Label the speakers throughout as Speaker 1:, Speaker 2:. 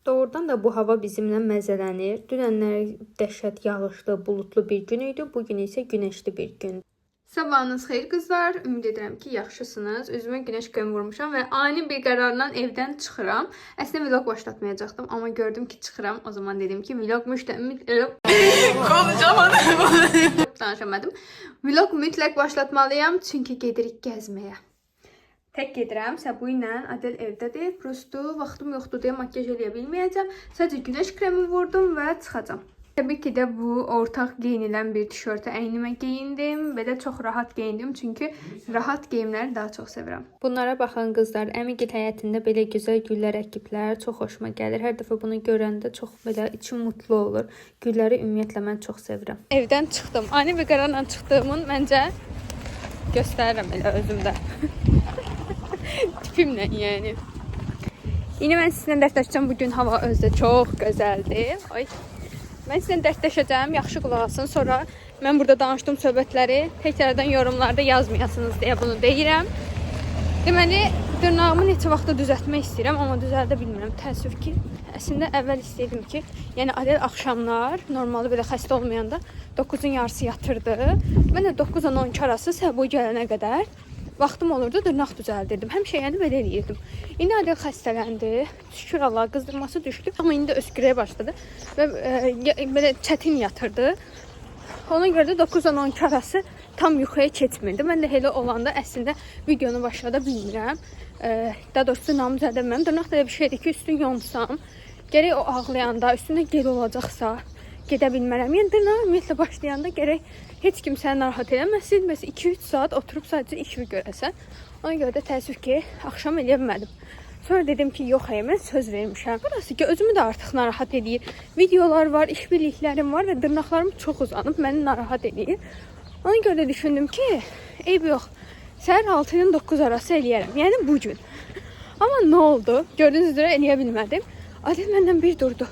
Speaker 1: Doğrudan da bu hava bizimlə məzələnir. Dünənlər dəhşət yağışlı, bulutlu bir gün idi. Bugün isə günəşli bir gündür. Sabahınız xeyir qızlar. Ümid edirəm ki, yaxşısınız. Üzümə günəş kremi vurmuşam və ani bir qərarla evdən çıxıram. Əslində vlog başlatmayacaqdım, amma gördüm ki, çıxıram. O zaman dedim ki, vlog danışamadım. Vlog mütləq başlatmalıyam, çünki gedirik gəzməyə. Tək gedirəm, Səbu ilə Adel evdədir. Prosto vaxtım yoxdur deyə makyaj eləyə bilməyəcəm. Sadəcə günəş kremi vurdum və çıxacam. Təbii ki də bu ortaq geyinilən bir tişörtü əynimə geyindim. Belə çox rahat geyindim, çünki rahat geyimləri daha çox sevirəm. Bunlara baxın qızlar, əmigil həyətində belə gözəl güllər əkiblər. Çox xoşuma gəlir. Hər dəfə bunu görəndə çox belə içim mutlu olur. Gülləri ümumiyyətlə mən çox sevirəm. Evdən çıxdım. Ani bir qərarla çıxdığımın məncə göstərirəm elə özümdə. Tipimlə yəni. Yine mən sizinlə dərdləşəcəm. Bugün hava özdə çox gözəldir. Ay. Mən sizinlə dərdləşəcəm. Yaxşı qulaq asın. Sonra mən burada danışdığım söhbətləri təkrardan yorumlarda yazmayasınız deyə bunu deyirəm. Deməli, dırnağımı neçə vaxtda düzəltmək istəyirəm, amma düzəldə bilmirəm. Təəssüf ki, əslində əvvəl istəyirdim ki, yəni Adel axşamlar, normalde belə xəstə olmayanda 9-un yarısı yatırdı. Mən də 9-dan 12 arası Səbu gələnə qədər vaxtım olurdu, dırnaq düzəldirdim. Həmişə yəni belə eləyirdim. İndi Adel xəstələndi. Şükür Allah, qızdırması düşdü. Amma indi də öskürəyə başladı və belə çətin yatırdı. Ona görə də 9-dan 12 arası tam yuxuya keçmirdi. Mən də elə olanda əslində videonu başlada bilmirəm. Daha doğrusu dırnağımı düzəldə bilmirəm. Dırnaq da bir şeydir ki, üstünü yonsam, gərək o ağlayanda, üstündə gel olacaqsa gedə bilmərəm. Yəni dırnağı ümumiyyətlə başlayanda gərək heç kim səni narahat eləməsin. Bəs 2-3 saat oturub sadəcə işimi görəsən. Ona görə də təəssüf ki, axşam eləyə bilmədim. Sonra dedim ki, yox, mən söz vermişəm. Burası ki, özümü də artıq narahat edir. Videolar var, işbirliklərim var və dırnaqlarım çox uzanıb, məni narahat edir. Ona görə də düşündüm ki, eyb yox, səhər 6-dan 9 arası eləyərəm. Yəni bugün. Amma nə oldu? Gördüyünüz üzrə eləyə bilmədim. Adel məndən bir durdu.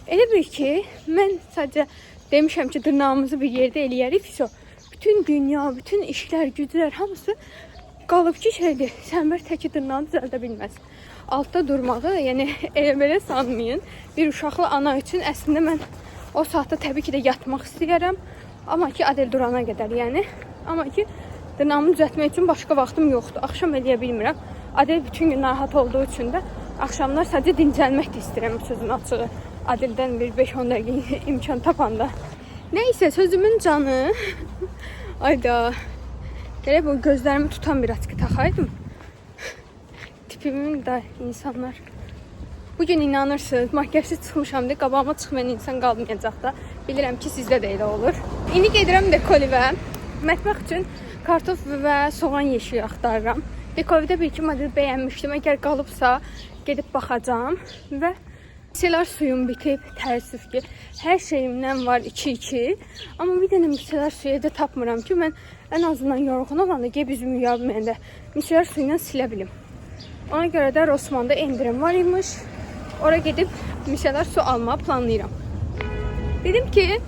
Speaker 1: Elə bir ki, mən sadəcə demişəm ki, dırnağımızı bir yerdə eləyərik. Bütün dünya, bütün işlər, güclər hamısı qalıb ki, şeydir, Səmbər təki dırnağı düzəldə bilməz. Altda durmağı, yəni elə sanmayın. Bir uşaqlı ana üçün əslində mən o saatda təbii ki də yatmaq istəyərəm. Amma ki, Adel durana qədər, yəni. Amma ki, dırnağımı düzəltmək üçün başqa vaxtım yoxdur. Axşam eləyə bilmirəm. Adel bütün gün narahat olduğu üçün də axşamlar sadəcə dincəlmək də istəyirəm, sözün açığı. Adeldən bir 5-10 dəqiqə imkan tapanda. Neyse, sözümün canı. Ayda. Gərək bu gözlərimi tutan bir atkı taxaydım. Tipimin də insanlar. Bugün inanırsınız, makyajsız çıxmışam deyə qabağıma çıxmayan insan qalmayacaq da. Bilirəm ki, sizdə də elə olur. İndi gedirəm Dekolivə. Mətbəx üçün kartof və soğan yeşiyi axtarıram. Dekolivdə bir iki model bəyənmişdim. Əgər qalıbsa gedib baxacağım və miselar suyum bitib, təəssüf ki. Hər şeyimdən var 2-2. Amma bir dənə miselar suyu evdə tapmıram ki, mən ən azından yorğun olanda geyib üzümü yuyabmayanda miselar suyuyla silə bilim. Ona görə də Rossmann'da endirim var imiş. Oraya gedib miselar su almağı planlayıram. Dedim ki,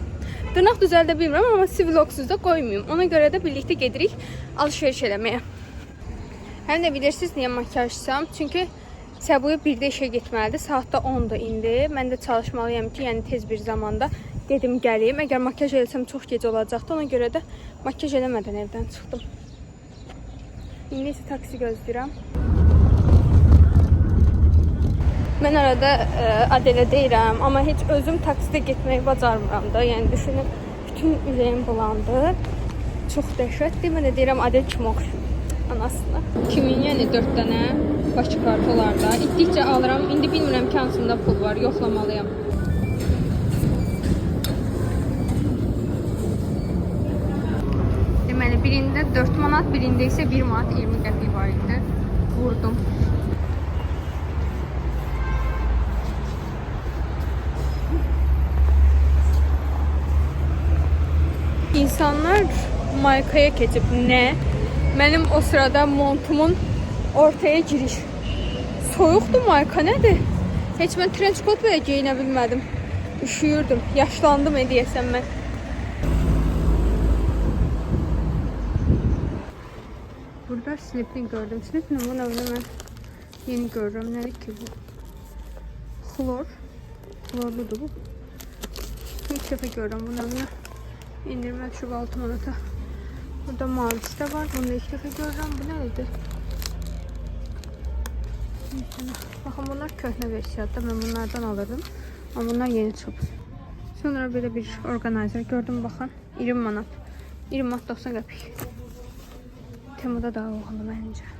Speaker 1: dırnaq düzəldə bilmirəm, amma sizi vlogsuz da qoymayayım. Ona görə də birlikdə gedirik alışveriş eləməyə. Həm də bilirsiniz niyə makyajsam? Çünki Səbuya birdə işə getməlidir. Saatda 10'dur indi. Mən də çalışmalıyam ki, yəni tez bir zamanda gedim gəleyim. Əgər makyaj eləsəm çox gec olacaqdı. Ona görə də makyaj eləmədən evdən çıxdım. İndi isə taksi gözləyirəm. Mən arada Adelə deyirəm, amma heç özüm taksidə getməyi bacarmıram da. Yəni düşünün, bütün ürəyim bulandı. Çox dəhşətdir. Mən də deyirəm, Adel kimi oxşuyum anasına. Kimin yəni 4 dənə Bakı kartolarda. İtdikcə alıram. İndi bilmirəm ki, hansında pul var. Yoxlamalıyam. Deməli, birində 4 manat, birində isə 1 manat 20 qəpik var idi. Vurdum. İnsanlar markaya keçib. Nə? Mənim o sırada montumun ortaya giriş. Soyuqdur marka, nədir? Heç mən trench coat belə geyinə bilmədim. Üşüyürdüm. Yaşlandım deyəsəm mən. Burada slipini gördüm. Slipini bununla mən Yeni görürüm. Nədir ki bu? Flor. Florludur bu. İlk dəfə görürəm bunu. İndirmə düşüb 6 manata. Burada mavisi də var. Bunu da ilk dəfə görürəm. Bu nədir? Baxın, bunlar köhnə versiyadır. Mən bunlardan alırdım. Amma bunlar yeni çıxıb. Sonra belə bir orqanayzer gördüm. Baxın. 20 manat. 20 manat 90 qəpik. Temuda daha uğurlu məncə.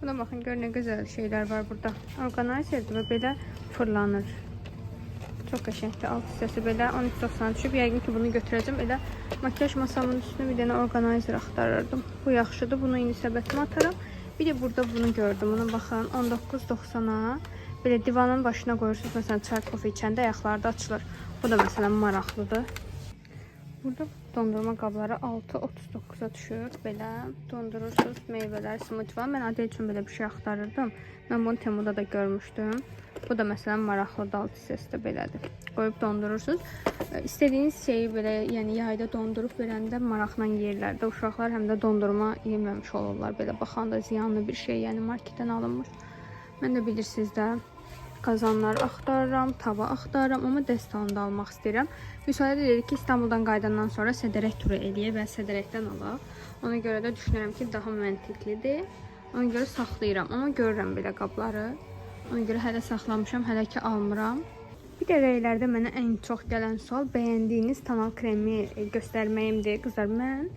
Speaker 1: Buna baxın, gör nə gözəl şeylər var burada. Orqanayzerdir və belə fırlanır. Çox qəşəngdir. Alt hissəsi belə 13.90 düşüb. Yəqin ki bunu götürəcəm. Elə makyaj masamın üstünə bir dənə orqanayzer axtarırdım. Bu yaxşıdır. Bunu indi səbətimə ataram. Bir də burada bunu gördüm. Buna baxın, 19.90-a. Belə divanın başına qoyursunuz. Məsələn, çay, kofe içəndə ayaqlarda açılır. Bu da məsələn maraqlıdır. Burada dondurma qabları 6.39-a düşür. Belə dondurursunuz meyvələr, smoothie falan. Mən adı üçün belə bir şey axtarırdım. Mən bunu Temuda da görmüşdüm. Bu da məsələn maraqlıdır, alt hissəsi də belədir. Qoyub dondurursunuz. İstədiyiniz şeyi belə, yəni yayda dondurup verəndə maraqla yeyirlər də. Uşaqlar həm də dondurma yeməmiş olurlar. Belə baxanda ziyanlı bir şey, yəni marketdən alınmış. Mən də bilirsiniz də qazanlar axtarıram, tava axtarıram, amma dəstalını da almaq istəyirəm. Müsaade dedik ki, İstanbuldan qayıdandan sonra Sədərək turu eləyək və Sədərəkdən alaq. Ona görə də düşünürəm ki, daha məntiqlidir. Ona görə saxlayıram, amma görürəm belə qabları. Ona görə hələ saxlamışam, hələ ki almıram. Bir də rəylərdə mənə ən çox gələn sual bəyəndiyiniz tonal kremi göstərməyimdir. Qızlar, mən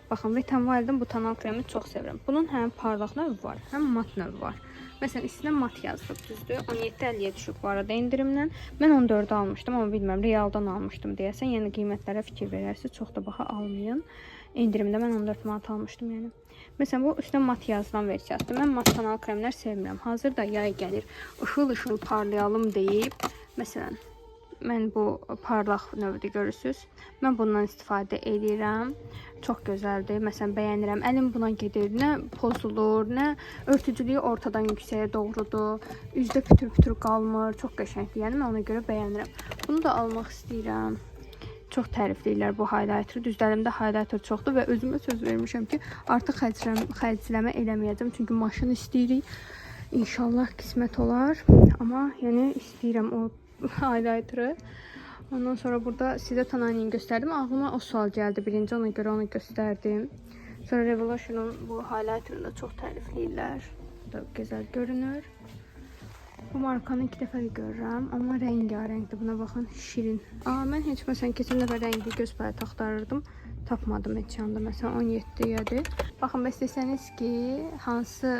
Speaker 1: baxın, Wet n Wild'ın bu tonal kremi çox sevirəm. Bunun həm parlaq növü var, həm mat növü var. Məsələn, üstünə mat yazılıb, düzdür. 17.50-yə düşüb bu arada indirimdən. Mən 14'ə almışdım, amma bilmirəm, realdan almışdım deyəsən. Yəni qiymətlərə fikir verərsiniz, çox da baha almayın. İndirimdə mən 14 manat almışdım, yəni. Məsələn, bu üstünə mat yazılan versiyasıdır. Mən mat tonal kremlər sevmirəm. Hazırda yay gəlir, ışıl-ışıl parlayalım deyib. Məsələn, mən bu parlaq növüdür, görürsünüz. Mən bundan istifadə edirəm. Çox gözəldir. Məsələn, bəyənirəm. Əlim buna gedir. Nə pozulur, nə örtücülüyü ortadan yüksəyə doğrudur. Üzdə pütür-pütür qalmır. Çox qəşəngdir. Yəni mən ona görə bəyənirəm. Bunu da almaq istəyirəm. Çox tərifləyirlər bu highlighter. Düzdür, əlimdə highlighter çoxdur və özümə söz vermişəm ki, artıq xərcləmə eləməyəcəm. Çünki maşın istəyirik. İnşallah qismət olar. Amma yəni istəyirəm o highlighteri. Ondan sonra burada sizə Tananini göstərdim. Ağlıma o sual gəldi birinci, ona görə onu göstərdim. Sonra Revolution'un bu highlighter'ını da çox tərifləyirlər. Bu da gözəl görünür. Bu markanı 2 dəfə görürəm, amma rəngarəngdir. Buna baxın, şirin. Mən heç məsələn keçən dəfə rəngli göz payet axtarırdım. Tapmadım heç yanda. Məsələn 17-yədir. Baxın, bəs desəniz ki, hansı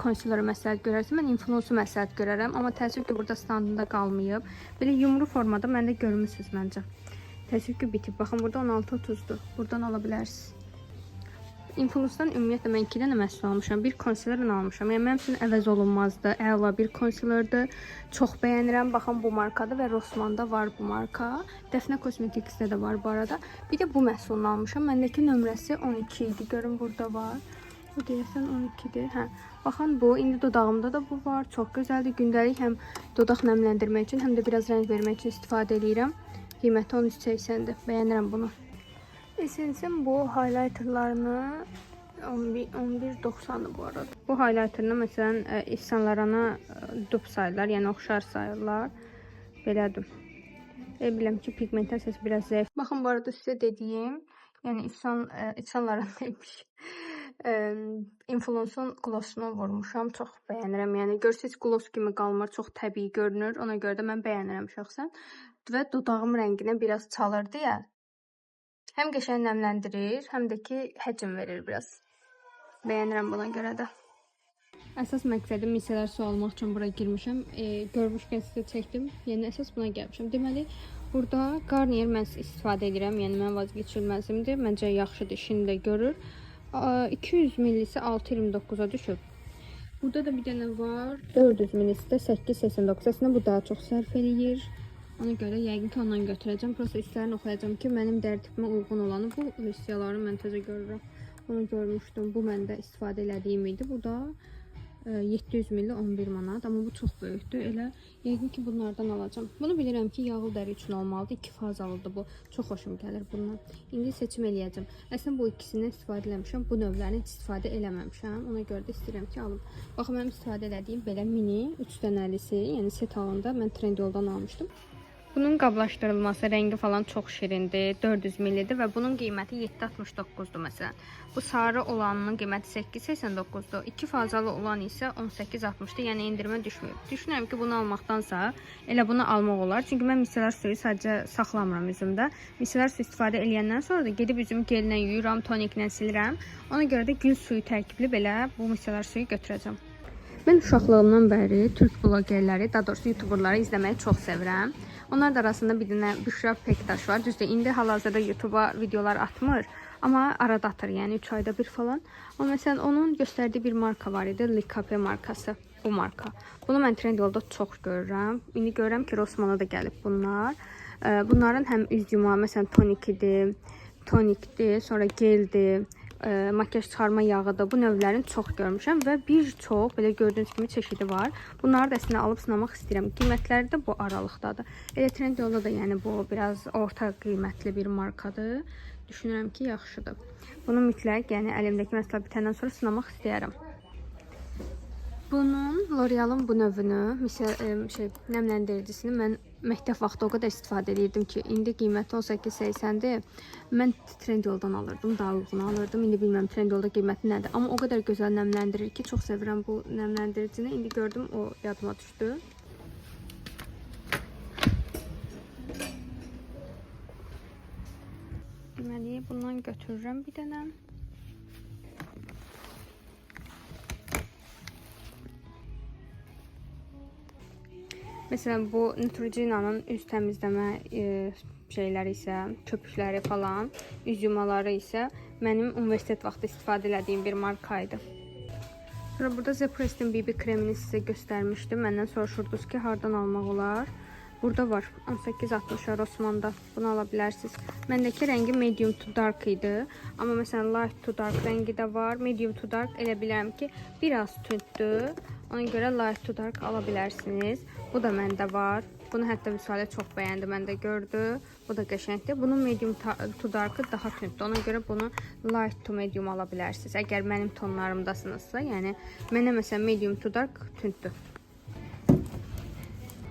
Speaker 1: konsileri məsləhət görərsiniz? Mən influensu məsləhət görərəm, amma təəssüf ki, burada standında qalmayıb. Belə yumru formada məndə görmüsünüz məncə. Təəssüf ki, bitib. Baxın, burada 16.30'dur. Buradan ala bilərsiniz. Influensdan ümumiyyətlə mən 2 dənə məhsul almışam. Bir konsilerini almışam. Yəni mənim üçün əvəz olunmazdı. Əla bir konsilerdir. Çox bəyənirəm. Baxın, bu markadır və Rossmannda var bu marka. Defne Cosmetics'də də var bu arada. Bir də bu məhsulunu almışam. Məndəki nömrəsi 12 idi. Görün, burada var. Bu deyəsən 12'dir. Hə. Baxın, bu indi dodağımda da bu var. Çox gözəldir. Gündəlik həm dodaq nəmləndirmək üçün, həm də biraz rəng vermək üçün istifadə edirəm. Qiyməti 13.80'dir. Bəyənirəm bunu. Essence'in bu highlighterlarını 11.90'dır bu arada. Bu highlighterını məsələn insanlarına dup sayırlar, yəni oxşar sayırlar. Belədir. Biləm ki, pigmentasiyası biraz zəif. Baxın, bu arada sizə dediyim, yəni insanların demiş. Influensun glossunu vurmuşam, çox bəyənirəm. Yəni görsəz gloss kimi qalmır, çox təbii görünür. Ona görə də mən bəyənirəm şəxsən. Və dodağım rənginə biraz çalır deyə. Həm qəşəng nəmləndirir, həm də ki həcm verir biraz. Bəyənirəm buna görə də. Əsas məqsədim misələr su almaq üçün bura girmişəm. Görmüşkən sizə çəkdim. Yəni əsas buna gəlmişəm. Deməli, burada Garnier mən istifadə edirəm. Yəni mən vazgeçilməzimdir. Məncə yaxşıdır, işini də görür. 200 millisi 6.29'a düşüb. Burada da bir dənə var. 400 millisi də 8.89. Əslində bu daha çox sərf eləyir. Ona görə yəqin ki ondan götürəcəm. Prosta istərini oxuyacağım ki, mənim dərd tipimə uyğun olanı bu versiyaları mən təzə görürəm. Onu görmüşdüm. Bu məndə istifadə elədiyim idi. Bu da 700 ml 11 manat, amma bu çox böyükdür. Elə yəqin ki bunlardan alacağam. Bunu bilirəm ki yağlı dəri üçün olmalıdır. 2 fazalıdır bu. Çox xoşum gəlir bundan. İndi seçim eləyəcəm. Əslində bu ikisindən istifadə eləmişəm. Bu növlərini heç istifadə eləməmişəm. Ona görə də istəyirəm ki alım. Baxın mənim istifadə elədiyim belə mini 3 dənəlisi, yəni set halında mən Trendyoldan almışdım. Bunun qablaşdırılması, rəngi falan çox şirindir. 400 ml-dir və bunun qiyməti 7.69-dur məsələn. Bu sarı olanının qiyməti 8.89-dur. 2 fazalı olan isə 18.60-dır. Yəni endirmə düşmür. Düşünürəm ki, bunu almaqdansa elə bunu almaq olar. Çünki mən misellar suyu sadəcə saxlamıram üzümdə. Misellar suyu istifadə edəndən sonra da gedib üzümü gellə yuyuram, toniklə silirəm. Ona görə də gül suyu tərkibli belə bu misellar suyu götürəcəm. Mən uşaqlığımdan bəri türk blogerləri, daha doğrusu youtuberları izləməyi çox sevirəm. Onlar da arasında bir dənə Büşra Pektaş var. Düzdür, indi hal-hazırda YouTube'a videolar atmır. Amma arada atır, yəni 3 ayda bir falan. Amma məsələn, onun göstərdiyi bir marka var idi. Likape markası. Bu marka. Bunu mən Trendyolda çox görürəm. İndi görürəm ki, Rossmanna da gəlib bunlar. Bunların həm üz yumağı, məsələn, tonikdir, sonra geldir. Makyaj çıxarma yağıdır. Bu növlərin çox görmüşəm və bir çox belə gördüyünüz kimi çeşidi var. Bunları da əslində alıb sınamaq istəyirəm. Qiymətləri də bu aralıqdadır. Elə Trendyolda da yəni bu biraz orta qiymətli bir markadır. Düşünürəm ki, yaxşıdır. Bunu mütləq, yəni əlimdəki məsələ bitəndən sonra sınamaq istəyirəm. Bunun L'Oreal'ın bu növünü, nəmləndiricisini mən məktəb vaxtı o qədər istifadə edirdim ki, indi qiyməti 18.80-dir. Mən Trendyoldan alırdım, daha uyğun alırdım. İndi bilmirəm Trendyolda qiyməti nədir, amma o qədər gözəl nəmləndirir ki, çox sevirəm bu nəmləndiricini. İndi gördüm, o yadıma düşdü. Deməli, bundan götürürəm bir dənə. Məsələn, bu Neutrogena'nın üz təmizləmə şeyləri isə, köpükləri falan, üz yumaları isə mənim universitet vaxtı istifadə etdiyim bir marka idi. Sonra burada Zepress'in BB kremini sizə göstərmişdim. Məndən soruşurdunuz ki, hardan almaq olar? Burada var. 18.60 Rossmannda. Bunu ala bilərsiniz. Məndəki rəngi medium to dark idi. Amma məsələn light to dark rəngi də var. Medium to dark elə bilirəm ki, biraz tündür. Ona görə light to dark ala bilərsiniz. Bu da məndə var. Bunu hətta Vüsalə çox bəyəndi, məndə gördü. Bu da qəşəngdir. Bunun medium to dark'ı daha tündür. Ona görə bunu light to medium ala bilərsiniz. Əgər mənim tonlarımdasınızsa, yəni mənə məsələn medium to dark tündür.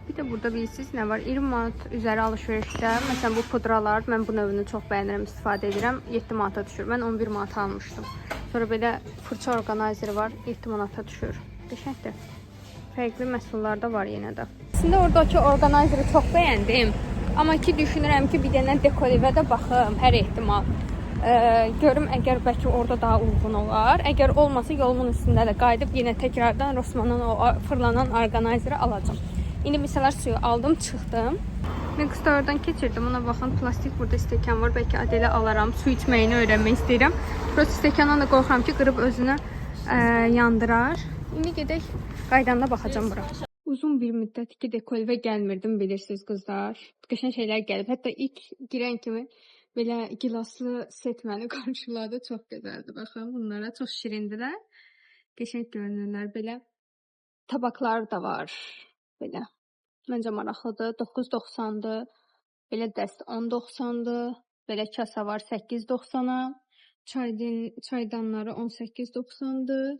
Speaker 1: Bir də burada bilirsiniz nə var? 20 manat üzəri alışverişdə, məsələn bu pudralar, mən bu növünü çox bəyənirəm, istifadə edirəm. 7 manata düşür. Mən 11 manata almışdım. Sonra belə fırça orqanayzeri var, 7 manata düşür. Qəşəngdir. Fərqli məhsullar da var yenə də. Əslində oradakı orqanayzeri çox bəyəndim. Amma ki düşünürəm ki, bir dənə dekolivə də baxım, hər ehtimal. Görüm əgər bəlkə orada daha uyğun olar. Əgər olmasa yolumun üstündə də qayıdıb yenə təkrardan Rossmannın o fırlanan orqanayzeri alacağım. İndi misellar suyu aldım, çıxdım. Mən qıstalardan keçirdim. Ona baxın, plastik burada stəkan var. Bəlkə adelə alaram. Su içməyini öyrənmək istəyirəm. Burası stəkandan da qorxuram ki, qırıb özünü yandırar. İndi gedək, qaydanda baxacağım bura. Uzun bir müddət ki, dekolvə gəlmirdim, bilirsiniz qızlar. Qəşəng şeylər gəlib. Hətta ilk girən kimi belə gilaslı set məni qarşıladı. Çox gözəldir. Baxın, bunlara çox şirindilər. Qəşəng görünürlər belə. Tabaklar da var. Belə. Məncə maraqlıdır. 9.90-dır. Belə dəst 10.90-dır. Belə kasa var 8.90-a. Çaydanları 18.90-dır.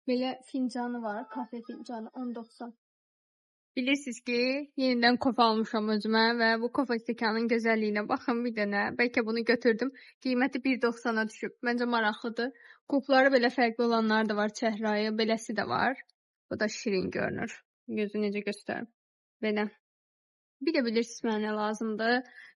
Speaker 1: Belə fincanı var. Kafe fincanı 10.90. Bilirsiniz ki, yenidən kofe almışam özümə və bu kofe stəkanın gözəlliyinə baxın bir dənə. Bəlkə bunu götürdüm. Qiyməti 1.90-a düşüb. Məncə maraqlıdır. Qupları belə fərqli olanlar da var. Çəhrayı, beləsi də var. Bu da şirin görünür. Gözü necə göstərim. Belə. Bir də bilirsiniz mənə nə lazımdır?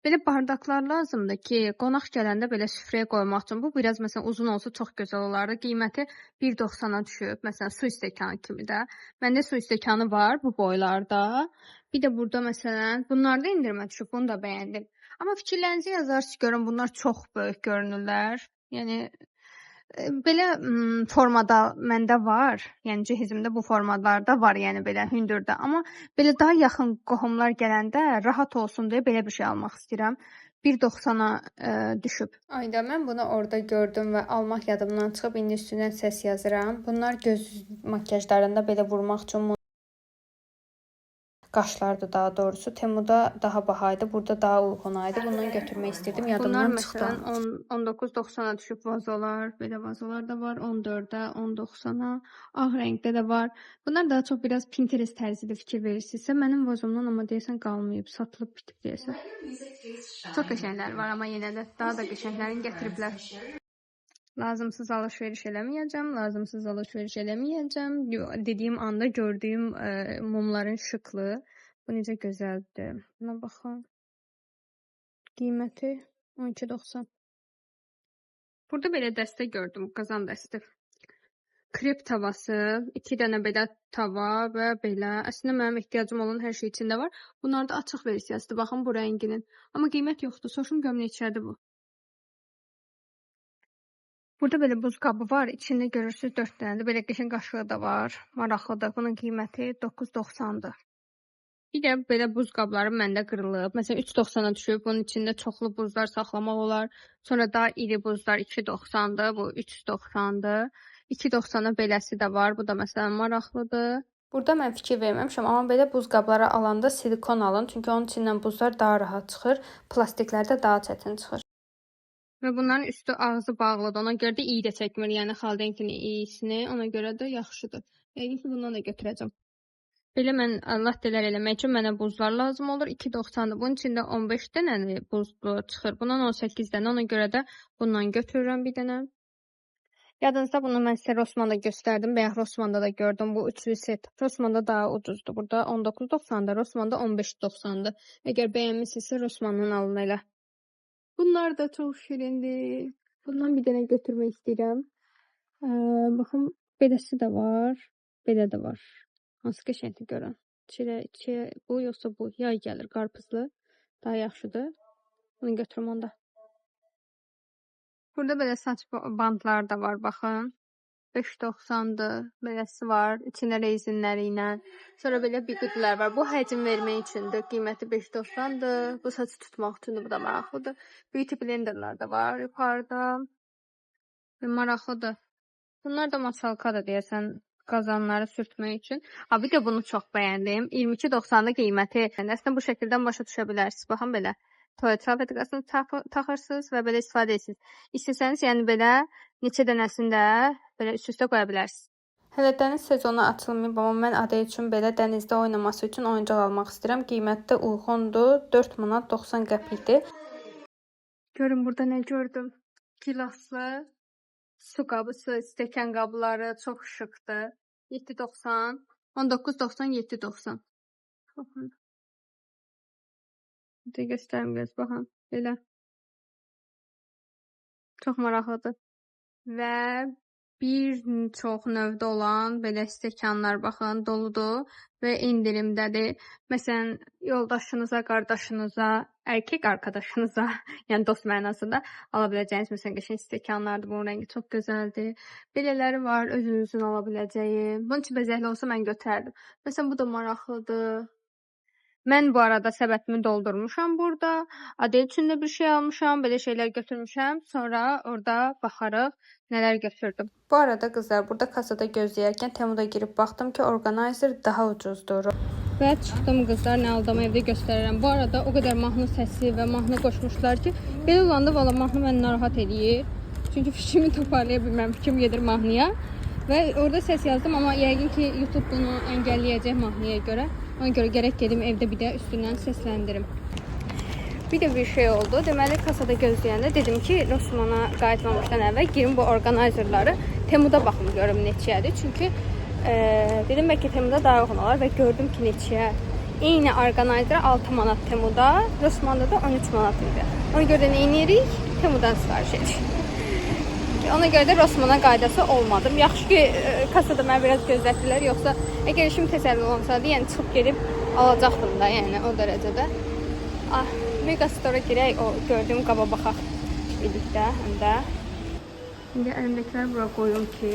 Speaker 1: Belə bardaqlar lazımdır ki, qonaq gələndə belə süfrəyə qoymaq üçün. Bu biraz məsələn uzun olsa çox gözəl olardı. Qiyməti 1.90-a düşüb. Məsələn su stəkanı kimi də. Məndə su stəkanı var bu boylarda. Bir də burada məsələn bunlarda endirmə düşüb. Bunu da bəyəndim. Amma fikirlərinizi yazarsınız, görün bunlar çox böyük görünürlər. Yəni belə formada məndə var. Yəni cihazımda bu formalarda var, yəni belə hündürdə. Amma belə daha yaxın qohumlar gələndə rahat olsun deyə belə bir şey almaq istəyirəm. 1.90-a düşüb. Ayda mən bunu orada gördüm və almaq yadımdan çıxıb indi üstündən səs yazıram. Bunlar göz makyajlarında belə vurmaq üçün qaşlardı daha doğrusu. Temuda daha bahaydı, burada daha uyğunaydı. Bundan götürmək istirdim, yadımdan çıxdı. Bunlar məsələn 19.90-a düşüb vazolar. Belə vazolar da var 14-ə, 10.90-a. Ağ rəngdə də var. Bunlar daha çox biraz Pinterest tərzidə fikir verirsinizsə, mənim vazomdan amma deyəsən qalmayıb, satılıb bitib deyəsən. Çox qəşənglər var amma yenə də daha da qəşənglərini gətiriblər. Lazımsız alışveriş eləməyəcəm, lazımsız alışveriş eləməyəcəm. Dediyim anda gördüyüm mumların şıklığı. Bu necə gözəldir. Buna baxın. Qiyməti 12.90. Burada belə dəstə gördüm, qazan dəsti. Krep tavası, 2 dənə belə tava və belə. Əslində mənim ehtiyacım olan hər şey içində var. Bunlar da açıq versiyasıdır. Baxın bu rənginin. Amma qiymət yoxdur. Soruşum görüm neçədir bu. Burada belə buz qabı var. İçində görürsünüz 4 dənədir. Belə qəşəng qaşığı da var. Maraqlıdır. Bunun qiyməti 9.90-dır. Bir də belə buz qabları məndə qırılıb. Məsələn 3.90-a düşüb. Bunun içində çoxlu buzlar saxlamaq olar. Sonra daha iri buzlar 2.90-dır. Bu 3.90-dır. 2.90-a beləsi də var. Bu da məsələn maraqlıdır. Burada mən fikir verməmişəm, amma belə buz qabları alanda silikon alın. Çünki onun içindən buzlar daha rahat çıxır. Plastiklərdə daha çətin çıxır. Və bunların üstü ağzı bağlıdır. Ona görə də iyi də çəkmir. Yəni xaldenkinin iyisini. Ona görə də yaxşıdır. Yəqin ki, bundan da götürəcəm. Belə mən lattelər eləmək üçün mənə buzlar lazım olur. 2.90-dır. Bunun içində 15 dənə buzlu çıxır. Bundan 18 dənə. Ona görə də bundan götürürəm bir dənə. Yadınızda bunu mən sizə Rossmanda göstərdim. Bayaq Rossmanda da gördüm. Bu üçlü set. Rossmanda daha ucuzdur. Burada 19.90-dır. Rossmanda 15.90-dır. Əgər bəyənmişsinizsə Rossmandan alın elə. Bunlar da çox şirindir. Bundan bir dənə götürmək istəyirəm. Baxın, beləsi də var. Belə də var. Hansı qəşəngdir görün. İçi bu, yoxsa bu. Yay gəlir, qarpızlı. Daha yaxşıdır. Bunu götürüm onda. Burada belə saç bandlar da var, baxın. 5.90-dır. Beləsi var. İçində rezinləri ilə. Sonra belə bigudlar var. Bu həcm vermək üçündür. Qiyməti 5.90-dır. Bu saçı tutmaq üçündür. Bu da maraqlıdır. Beauty blenderlar da var yuxarıda. Maraqlıdır. Bunlar da masalkadır deyəsən. Qazanları sürtmək üçün. Bir də bunu çox bəyəndim. 22.90-da qiyməti. Əslində bu şəkildən başa düşə bilərsiniz. Baxın belə. Tualet salfetkasını taxırsınız və belə istifadə edirsiniz. İstəsəniz, yəni belə neçə dənəsini də belə üst-üstə qoya bilərsiniz. Hələ dəniz sezonu açılmayıb, amma mən Aday üçün belə dənizdə oynaması üçün oyuncaq almaq istəyirəm. Qiyməti də uyğundur. 4 manat 90 qəpikdir. Görün burada nə gördüm. Gilaslı su qabısı, stəkan qabları çox şıqdır. 7.90, 19.90, 7.90. Baxın. Bir də göstərim biraz, baxın. Belə. Çox maraqlıdır. Və bir çox növdə olan belə stəkanlar, baxın, doludur və indirimdədir. Məsələn, yoldaşınıza, qardaşınıza, erkək arkadaşınıza, yəni dost mənasında ala biləcəyiniz məsələn qəşəng stəkanlardır. Bunun rəngi çox gözəldir. Belələri var, özünüzün ala biləcəyi. Bunun üçün bəzəkli olsa mən götərdim. Məsələn, bu da maraqlıdır. Mən bu arada səbətimi doldurmuşam burada. Adel üçün də bir şey almışam. Belə şeylər götürmüşəm. Sonra orada baxarıq nələr götürdüm. Bu arada qızlar, burada kasada gözləyərkən Temuda girib baxdım ki, organizer daha ucuzdur. Və çıxdım qızlar, nə aldığımı evdə göstərirəm. Bu arada o qədər mahnı səsi və mahnı qoşmuşlar ki, belə olanda valla mahnı məni narahat edir. Çünki fikrimi toparlaya bilmirəm. Fikrim gedir mahnıya. Və orada səs yazdım, amma yəqin ki, YouTube bunu əngəlləyəcək mahnıya görə. Ona görə gərək gedim evdə bir də üstündən səsləndirim. Bir də bir şey oldu. Deməli, kasada gözləyəndə dedim ki, Rossmana qayıtmamışdan əvvəl girim bu organizerları Temuda baxım görüm neçədir. Çünki dedim bəlkə Temuda daha uyğun olar və gördüm ki, neçəyə. Eyni organizer 6 manat Temuda, Rossmanda da 13 manat idi. Ona görə də nə edirik? Temudan sifariş edirik. Ona görə də Rossmana qaydası olmadım. Yaxşı ki, kasada mənə biraz gözlətdilər. Yoxsa əgər işim təsəlli olsaydı, yəni çıxıb gedib alacaqdım da, yəni o dərəcədə. Megastore girək, o gördüyüm qaba baxaq birlikdə həm də. İndi əlimdəkilər bura qoyum ki,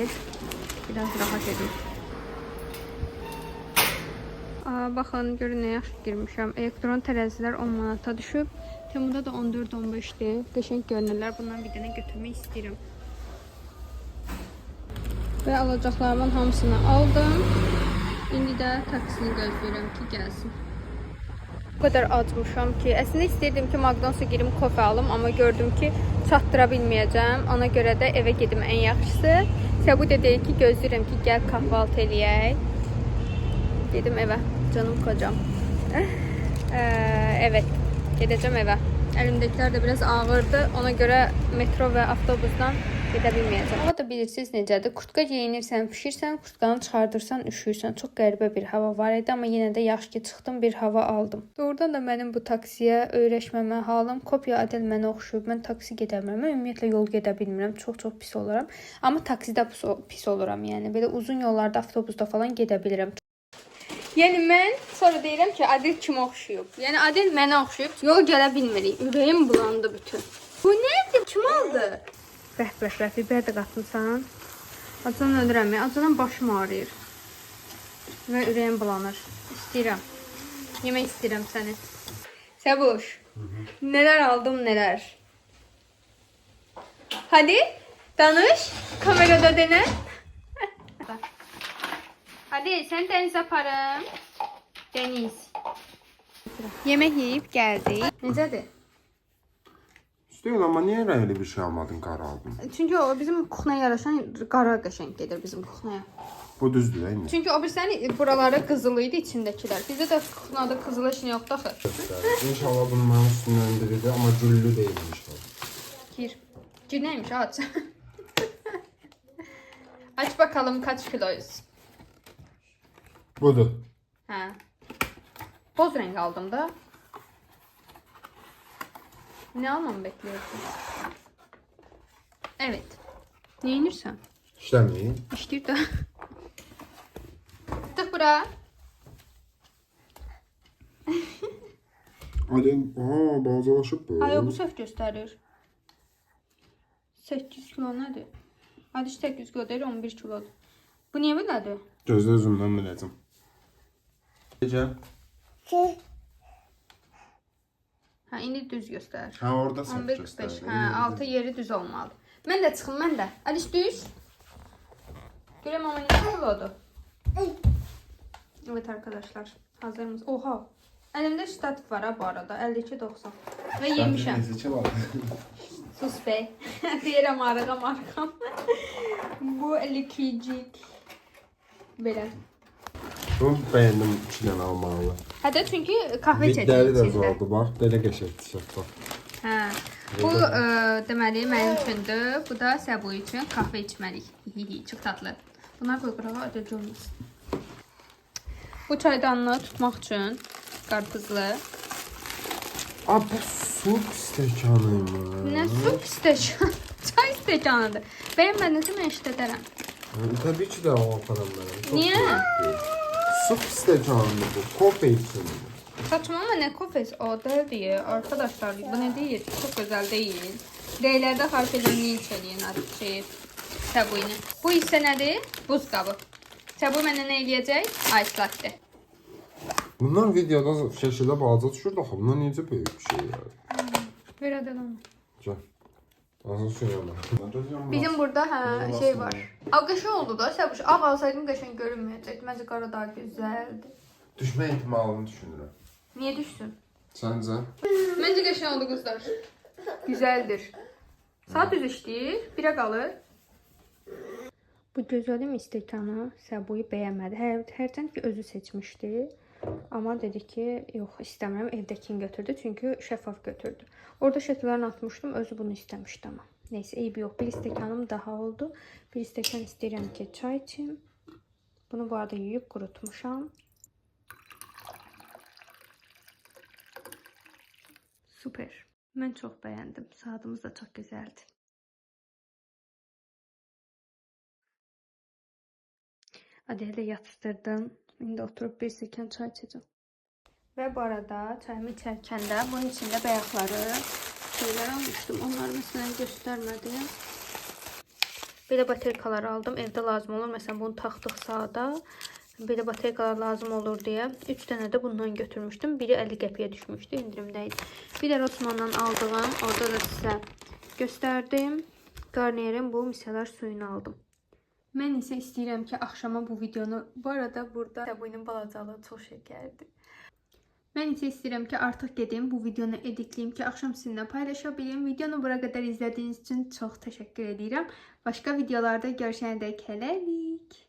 Speaker 1: biraz rahat edim. Baxın, görün nə yaxşı girmişəm. Elektron tərəzilər 10 manata düşüb. Temuda da 14-15'dir. Qəşəng görünürlər. Bundan bir dənə götürmək istəyirəm. Və alacaqlarımın hamısını aldım. İndi də taksini gözləyirəm ki, gəlsin. O qədər acmışam ki, əslində istəyirdim ki, McDonald's-a girim kofe alım, amma gördüm ki, çatdıra bilməyəcəm. Ona görə də evə gedim ən yaxşısı. Səbu da deyir ki, gözləyirəm ki, gəl kahvaltı eləyək. Gedim evə, canım kocam. Evet, gedəcəm evə. Əlimdəkilər də biraz ağırdı, ona görə metro və avtobusdan gedə bilməyəcəm. Hava da bilirsiniz necədir. Kurtka geyinirsən, pişirsən, kurtkanı çıxardırsan, üşüyürsən. Çox qəribə bir hava var idi, amma yenə də yaxşı ki çıxdım, bir hava aldım. Doğrudan da mənim bu taksiyə öyrəşməmə halım Kopya Adel mənə oxşuyub. Mən taksi gedə bilmirəm. Mən ümumiyyətlə yol gedə bilmirəm. Çox pis olaram. Amma taksidə pis oluram, yəni. Belə uzun yollarda, avtobusda falan gedə bilirəm. Yəni mən sonra deyirəm ki, Adel kimə oxşuyub? Yəni Adel mənə oxşuyub. Yol gələ bilmirik. Ürəyim bulandı bütün. Bu nədir? Kim aldı? Bəh, biber də qatmısan. Acından ölürəm ya. Acından başım ağrıyır. Və ürəyim bulanır. İstəyirəm. Yemək istəyirəm səni. Səbuş. Nələr aldım, nələr. Hadi, danış. Kamerada denə. Hadi, sən dəniz aparım. Dəniz. Yemək yeyib gəldik. Necədir?
Speaker 2: İstəyir, amma niyə rəngli bir şey almadın, qara aldın?
Speaker 1: Çünki o bizim kuxnaya yaraşan qara qəşəng gedir bizim kuxnaya.
Speaker 2: Bu düzdür, eyni.
Speaker 1: Çünki o birisinin buraları qızılı idi içindəkilər. Bizdə də kuxnada qızılı işin yoxdur axı.
Speaker 2: İnşallah bunların üstündən biridir, amma güllü deyilmiş.
Speaker 1: Gir. Gir neymiş? Aç. Aç bakalım kaç kiloyuz.
Speaker 2: Budur.
Speaker 1: Hə. Boz renk aldım da. Ne almamı bekliyorsun? Evet. Ne inirsen?
Speaker 2: İşləməyim.
Speaker 1: İşləyir də. Tık bura.
Speaker 2: Adem, bazalaşıb bu.
Speaker 1: Ay, bu səhv göstərir. 8 kilo nədir? Hadi 8 kilo deyir, 11 kilodur. Bu niyə belədir?
Speaker 2: Gözlə özümdən biləcəm. Necə?
Speaker 1: Hə, indi düz göstərir.
Speaker 2: Hə, orada səhv
Speaker 1: 11-45.
Speaker 2: göstərir.
Speaker 1: Hə, altı yeri düz olmalı. Mən də çıxım, mən də. Aliş düz. Görəm ama ne kilodur? Evet arkadaşlar, hazır mısınız? Oha. Elimde statif var ha bu arada. 52.90. Ve yemişəm. Sus be. Deyirəm arıqam. Bu 52'cik. Belə.
Speaker 2: Bunu bəyəndim 2 dənə almalı.
Speaker 1: Hətta çünki kahve
Speaker 2: Vidləri
Speaker 1: çəkir
Speaker 2: də
Speaker 1: içində.
Speaker 2: zordu, bax. Belə qəşəng tişört bax.
Speaker 1: Hə. Bu deməli mənim üçündür. Bu da Səbu üçün kahve içməlik. Çox tatlı. Bunlar qoy qırağa ödəci olmasın. Bu çaydanlığı tutmaq üçün qarpızlı.
Speaker 2: Bu su stəkanıymış.
Speaker 1: Nə su stəkan? Çay stəkanıdır. Bəyənmədinizsə mən işlədərəm.
Speaker 2: Təbii ki də o aparam mənə.
Speaker 1: Niyə?
Speaker 2: Su stəkanı bu, kofe üçün.
Speaker 1: Saçma ama ne kofes o da diye arkadaşlar bu ne değil çok özel değil. D'lerde harf edilmeyi içeriğin şey Səbuyunu. Bu isə nədir? Buz qabı. Səbuy mənə nə eləyəcək? Ice latte.
Speaker 2: Bunlar videoda şəkildə balaca düşür də, bunlar necə böyük bir şey ya.
Speaker 1: Ver hadi lan.
Speaker 2: Gəl. Azı söyləyəm.
Speaker 1: Bizim burada şey var. Qəşəng oldu da Səbuş. Ağ alsaydım qəşəng görünməyəcəkdi. Məncə qara daha gözəldir.
Speaker 2: Düşmə ehtimalını düşünürəm.
Speaker 1: Niye düşsün?
Speaker 2: Səncə?
Speaker 1: Məncə qəşəng oldu qızlar. Güzeldir. Saat düz işləyir. Birə qalır. Bu gözəlim istəkanı Səbuyu bəyənmədi. Hərçənd ki özü seçmişdi. Amma dedi ki, yox istəmirəm, evdəkini götürdü. Çünki şəffaf götürdü. Orada şəkillərini atmışdım, özü bunu istəmişdi amma. Neyse, eybi yox. Bir istəkanım daha oldu. Bir istəkan istəyirəm ki, çay içim. Bunu bu arada yuyub qurutmuşam. Süper. Mən çox bəyəndim. Saatımız da çox gözəldir. Adeli yatırdırdım. İndi oturup bir stəkan çay içəcəm. Və bu arada çayımı içərkən də bunun içində bəyaqları şeylər almışdım. Onları məsələn göstərmədim. Belə baterkalar aldım. Evdə lazım olur. Məsələn bunu taxdıq saata. belə bataryalar lazım olur deyə 3 dənə də bundan götürmüşdüm. Biri 50 qəpiyə düşmüşdü, indirimdə idi. Bir də Rossmanndan aldığım, orada da sizə göstərdim. Garnier'in bu miselar suyunu aldım. Mən isə istəyirəm ki, axşama bu videonu, bu arada burada Sabunun balacalığı çox şəkərdir. Mən isə istəyirəm ki, artıq gedim, bu videonu editləyim ki, axşam sizinlə paylaşa bilim. Videonu bura qədər izlədiyiniz üçün çox təşəkkür edirəm. Başqa videolarda görüşənədək hələlik.